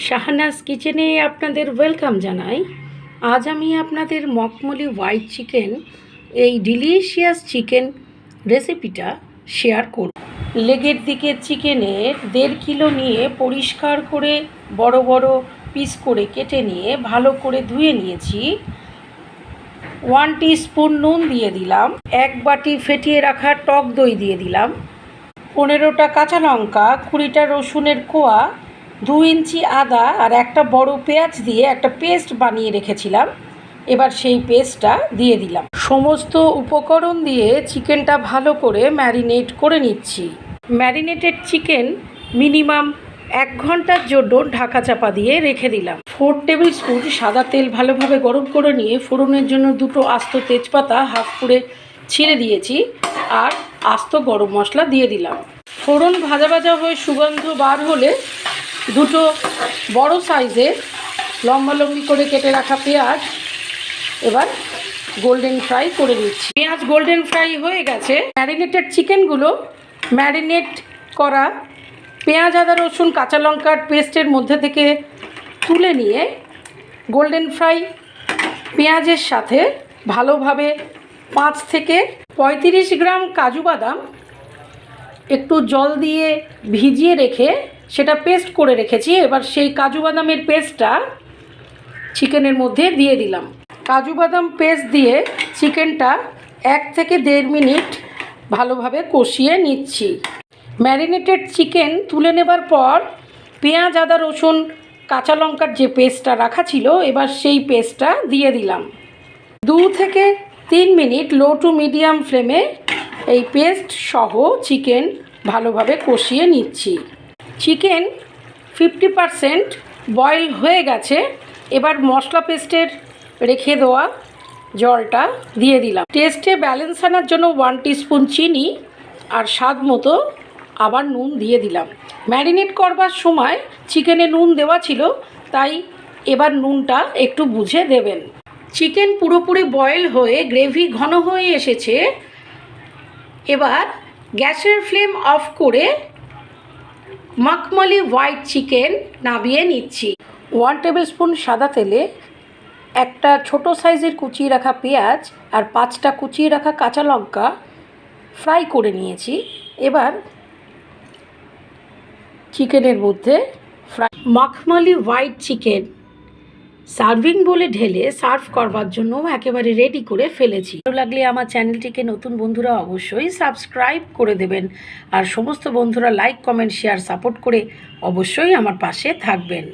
শাহনাজ কিচেনে আপনাদের ওয়েলকাম জানাই। আজ আমি আপনাদের মখমলি হোয়াইট চিকেন এই ডিলিশিয়াস চিকেন রেসিপিটা শেয়ার করব। লেগের দিকে চিকেনের 1.5 কিলো নিয়ে পরিষ্কার করে বড় বড় পিস করে কেটে নিয়ে ভালো করে ধুয়ে নিয়েছি। 1 টিস্পুন নুন দিয়ে দিলাম, 1 বাটি ফেটিয়ে রাখা টক দই দিয়ে দিলাম, 15টা কাঁচা লঙ্কা, 20টা রসুনের কোয়া, 2 ইঞ্চি আদা আর একটা বড় পেঁয়াজ দিয়ে একটা পেস্ট বানিয়ে রেখেছিলাম। এবার সেই পেস্টটা দিয়ে দিলাম। সমস্ত উপকরণ দিয়ে চিকেনটা ভালো করে ম্যারিনেট করে নিচ্ছি। ম্যারিনেটেড চিকেন মিনিমাম 1 ঘন্টার জন্য ঢাকা চাপা দিয়ে রেখে দিলাম। 4 টেবিল স্পুন সাদা তেল ভালোভাবে গরম করে নিয়ে ফোড়নের জন্য 2টো আস্ত তেজপাতা হাফ করে ছিঁড়ে দিয়েছি আর আস্ত গরম মশলা দিয়ে দিলাম। ফোড়ন ভাজা ভাজা হয়ে সুগন্ধ বার হলে 2টো বড় সাইজের লম্বি করে কেটে রাখা পেঁয়াজ এবার গোল্ডেন ফ্রাই করে নিচ্ছি। পেঁয়াজ গোল্ডেন ফ্রাই হয়ে গেছে। ম্যারিনেটেড চিকেনগুলো ম্যারিনেট করা পেঁয়াজ আদা রসুন কাঁচা লঙ্কার পেস্টের মধ্যে থেকে তুলে নিয়ে গোল্ডেন ফ্রাই পেঁয়াজের সাথে ভালোভাবে 5 থেকে 35 গ্রাম কাজু বাদাম একটু জল দিয়ে ভিজিয়ে রেখে সেটা পেস্ট করে রেখেছি। এবার সেই কাজু বাদামের পেস্টটা চিকেনের মধ্যে দিয়ে দিলাম। কাজু বাদাম পেস্ট দিয়ে চিকেনটা 1 থেকে 1.5 মিনিট ভালোভাবে কষিয়ে নিচ্ছি। ম্যারিনেটেড চিকেন তুলে নেবার পর পেঁয়াজ আদা রসুন কাঁচা লঙ্কার যে পেস্টটা রাখা ছিল এবার সেই পেস্টটা দিয়ে দিলাম। 2 থেকে 3 মিনিট লো টু মিডিয়াম ফ্লেমে এই পেস্ট সহ চিকেন ভালোভাবে কষিয়ে নিচ্ছি। চিকেন 50% বয়েল হয়ে গেছে। এবার মশলা পেস্টের রেখে দেওয়া জলটা দিয়ে দিলাম। টেস্টে ব্যালেন্স আনার জন্য 1 টিস্পুন চিনি আর স্বাদ মতো আবার নুন দিয়ে দিলাম। ম্যারিনেট করবার সময় চিকেনে নুন দেওয়া ছিল, তাই এবার নুনটা একটু বুঝে দেবেন। চিকেন পুরোপুরি বয়েল হয়ে গ্রেভি ঘন হয়ে এসেছে। এবার গ্যাসের ফ্লেম অফ করে মখমলি হোয়াইট চিকেন নামিয়ে নিচ্ছি। 1 টেবিল স্পুন সাদা তেলে একটা ছোট সাইজের কুচিয়ে রাখা পেঁয়াজ আর 5টা কুচিয়ে রাখা কাঁচা লঙ্কা ফ্রাই করে নিয়েছি। এবার চিকেনের মধ্যে মখমলি হোয়াইট চিকেন সার্ভিং বলে ঢেলে সার্ভ করবার জন্য একেবারে রেডি করে ফেলেছি। ভালো লাগলে আমার চ্যানেলটিকে নতুন বন্ধুরা অবশ্যই সাবস্ক্রাইব করে দেবেন আর সমস্ত বন্ধুরা লাইক কমেন্ট শেয়ার সাপোর্ট করে অবশ্যই আমার পাশে থাকবেন।